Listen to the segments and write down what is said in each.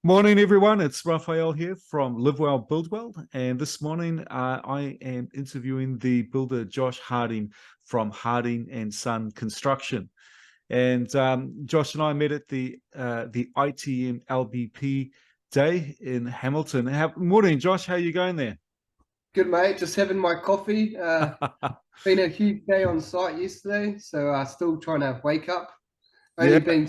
Morning, everyone. It's Raphael here from Live Well, Build Well. And this morning, I am interviewing the builder Josh Harding from Harding and Son Construction. And Josh and I met at the ITM LBP Day in Hamilton. Morning, Josh. How are you going there? Good, mate. Just having my coffee. Been a huge day on site yesterday, so still trying to wake up. Yeah, Only been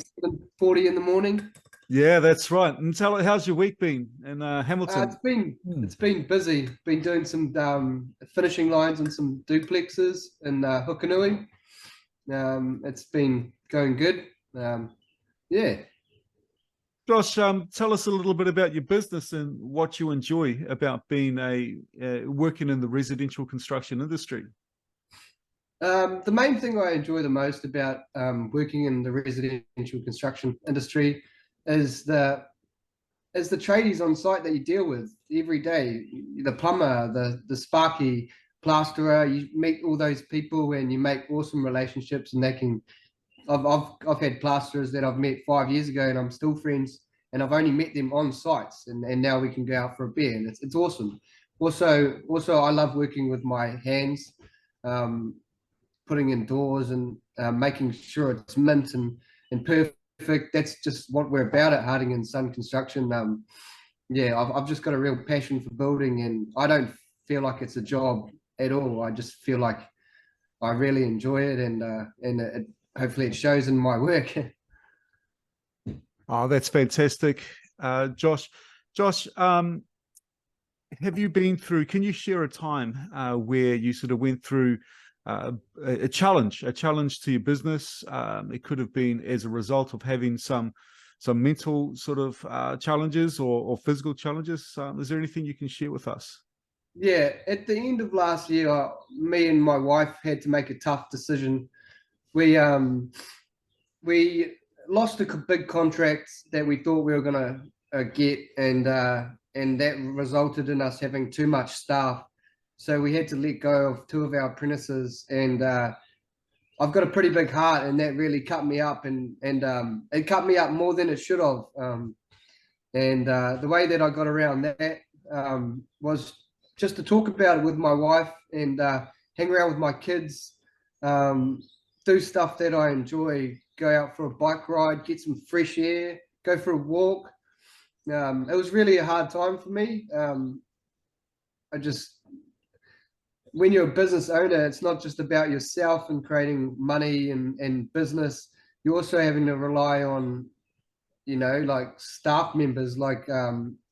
7:40 in the morning. yeah, that's right. And tell it, how's your week been in It's Hamilton? been Hmm. it's been busy. Been doing some finishing lines on some duplexes in Hukanui. It's been going good. Yeah. Josh, tell us a little bit about your business and what you enjoy about being working in the residential construction industry. The main thing I enjoy the most about working in the residential construction industry is the tradies on site that you deal with every day. The plumber, the sparky plasterer. You meet all those people and you make awesome relationships, and they can. I've had plasterers that I've met 5 years ago and I'm still friends, and I've only met them on sites, and now we can go out for a beer, and it's awesome. Also I love working with my hands, um, putting in doors and making sure it's mint and perfect. That's just what we're about at Harding and Son Construction. Yeah, I've just got a real passion for building, and I don't feel like it's a job at all. I just feel like I really enjoy it, and hopefully it shows in my work. Oh, that's fantastic, Josh. Josh, have you been through? Can you share a time where you sort of went through a challenge to your business? It could have been as a result of having some mental sort of challenges or physical challenges. Is there anything you can share with us? Yeah, at the end of last year, me and my wife had to make a tough decision. We lost a big contract that we thought we were gonna get, and that resulted in us having too much staff. So we had to let go of two of our apprentices, and I've got a pretty big heart, and that really cut me up, and it cut me up more than it should have. And the way that I got around that was just to talk about it with my wife, and hang around with my kids, um, do stuff that I enjoy, go out for a bike ride, get some fresh air, go for a walk. It was really a hard time for me. I just, when you're a business owner, it's not just about yourself and creating money and business. You're also having to rely on, like staff members, like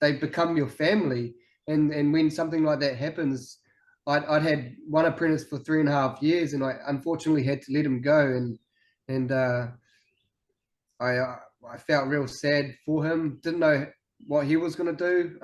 they become your family. And when something like that happens, I'd had one apprentice for 3.5 years, and I unfortunately had to let him go, and I felt real sad for him. Didn't know what he was going to do,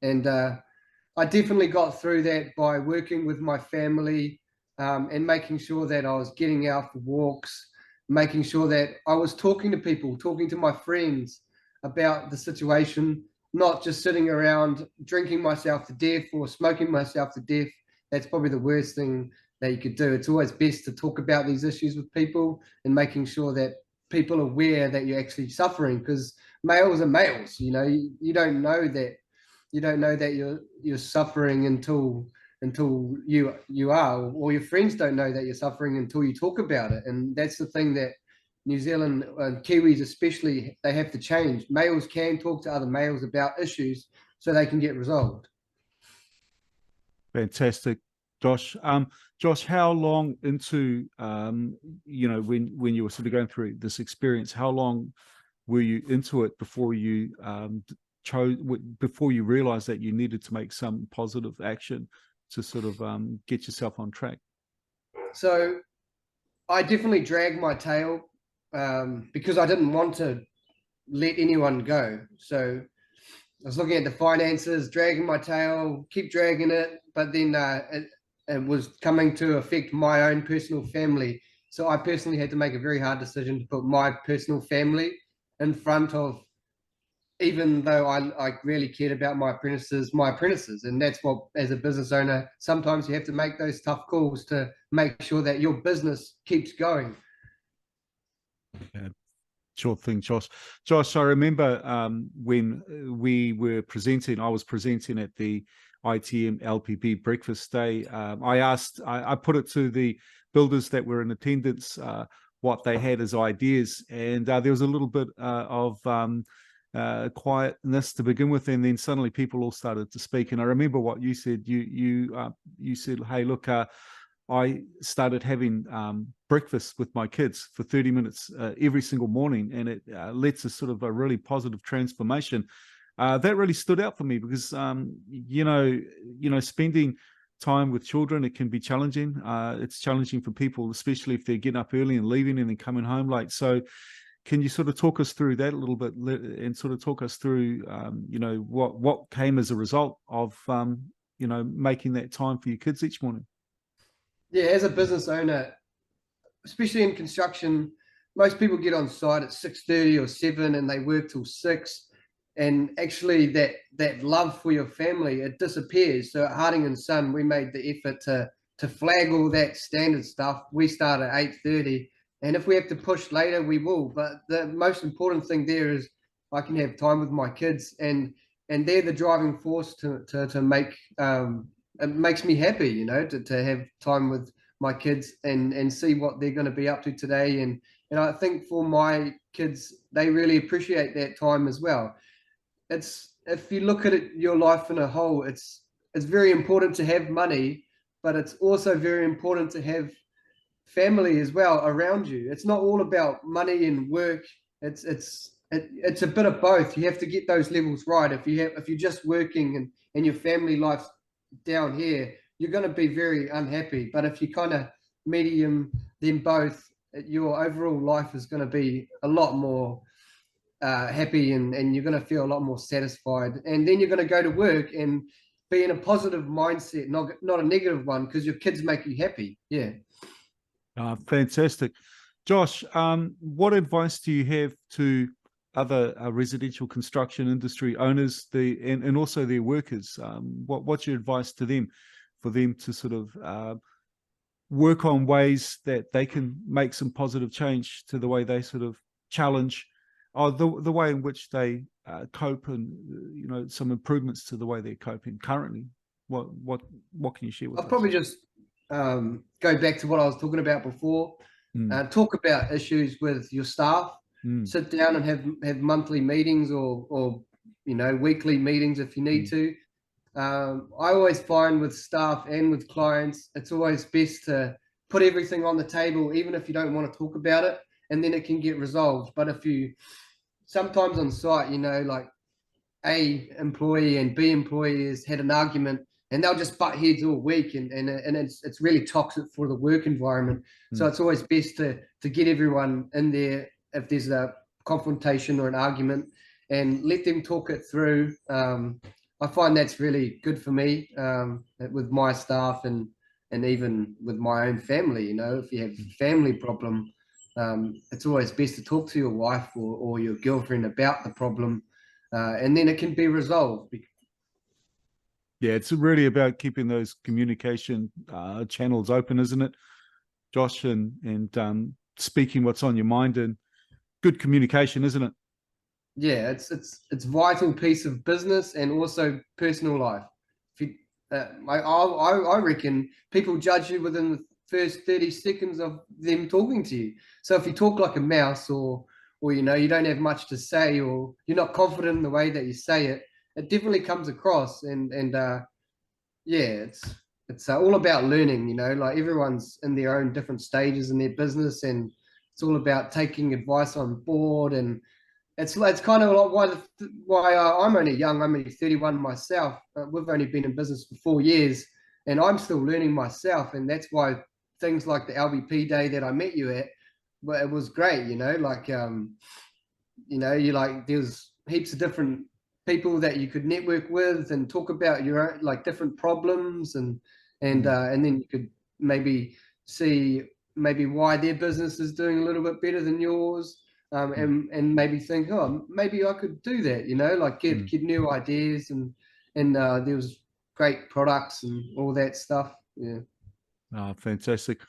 and I definitely got through that by working with my family, and making sure that I was getting out for walks, making sure that I was talking to people, talking to my friends about the situation, not just sitting around drinking myself to death or smoking myself to death. That's probably the worst thing that you could do. It's always best to talk about these issues with people and making sure that people are aware that you're actually suffering, because males are males. You don't know that you're suffering until you are, or your friends don't know that you're suffering until you talk about it. And that's the thing that New Zealand and Kiwis especially, they have to change. Males can talk to other males about issues so they can get resolved. Fantastic, Josh. Josh, how long into when you were sort of going through this experience, how long were you into it before you before you realized that you needed to make some positive action to sort of get yourself on track? So I definitely dragged my tail, because I didn't want to let anyone go. So I was looking at the finances, dragging my tail, keep dragging it, but then it was coming to affect my own personal family. So I personally had to make a very hard decision to put my personal family in front of, even though I really cared about my apprentices. And that's what, as a business owner, sometimes you have to make those tough calls to make sure that your business keeps going. Yeah. Sure thing, Josh. Josh, I remember when we were presenting, I was presenting at the ITM LPP Breakfast Day. I put it to the builders that were in attendance what they had as ideas, and there was a little bit of quietness to begin with, and then suddenly people all started to speak. And I remember what you said. You said, "Hey, look, I started having breakfast with my kids for 30 minutes every single morning, and it led to sort of a really positive transformation." That really stood out for me because, spending time with children, it can be challenging. It's challenging for people, especially if they're getting up early and leaving and then coming home late. So can you sort of talk us through that a little bit and sort of talk us through, what came as a result of, making that time for your kids each morning? Yeah, as a business owner, especially in construction, most people get on site at 6:30 or 7 and they work till 6. And actually that love for your family, it disappears. So at Harding and Son, we made the effort to flag all that standard stuff. We start at 8:30. And if we have to push later, we will. But the most important thing there is I can have time with my kids, and they're the driving force to make it makes me happy, to have time with my kids and see what they're going to be up to today. And I think for my kids, they really appreciate that time as well. If you look at it, your life in a whole, it's very important to have money, but it's also very important to have family as well around you. It's not all about money and work. It's a bit of both. You have to get those levels right. If you're just working and your family life's down here, you're going to be very unhappy. But if you kind of medium them both, your overall life is going to be a lot more happy, and you're going to feel a lot more satisfied. And then you're going to go to work and be in a positive mindset, not a negative one, because your kids make you happy. Yeah. Fantastic. Josh, what advice do you have to other residential construction industry owners and also their workers? What's your advice to them for them to sort of work on ways that they can make some positive change to the way they sort of challenge or the way in which they cope, and some improvements to the way they're coping currently? What can you share with us? I'll probably just go back to what I was talking about before. Talk about issues with your staff. Sit down and have monthly meetings or weekly meetings if you need to. I always find with staff and with clients, it's always best to put everything on the table, even if you don't want to talk about it, and then it can get resolved. But if you sometimes on site, like A employee and B employee has had an argument, and they'll just butt heads all week, and it's really toxic for the work environment. So it's always best to get everyone in there if there's a confrontation or an argument, and let them talk it through. I find that's really good for me with my staff and even with my own family. If you have a family problem, it's always best to talk to your wife or your girlfriend about the problem, and then it can be resolved. Yeah, it's really about keeping those communication channels open, isn't it, Josh? And speaking what's on your mind, and good communication, isn't it? Yeah, it's vital piece of business and also personal life. If you, I reckon people judge you within the first 30 seconds of them talking to you. So if you talk like a mouse, or you don't have much to say, or you're not confident in the way that you say it, it definitely comes across. And yeah, it's all about learning. Like everyone's in their own different stages in their business, and it's all about taking advice on board. And it's kind of like why I'm only young. I'm only 31 myself. We've only been in business for 4 years, and I'm still learning myself. And that's why things like the LBP day that I met you at, well, it was great. There's heaps of different people that you could network with and talk about your own, like, different problems, and then you could maybe see why their business is doing a little bit better than yours. And maybe think, oh, maybe I could do that, like get new ideas, and there was great products and all that stuff. Yeah. Fantastic.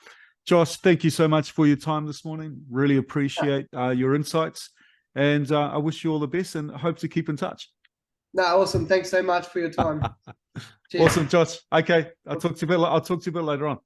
Josh, thank you so much for your time this morning. Really appreciate your insights. and I wish you all the best and hope to keep in touch. No, awesome. Thanks so much for your time. Cheers. Awesome, Josh. Okay, I'll talk to you a bit later on.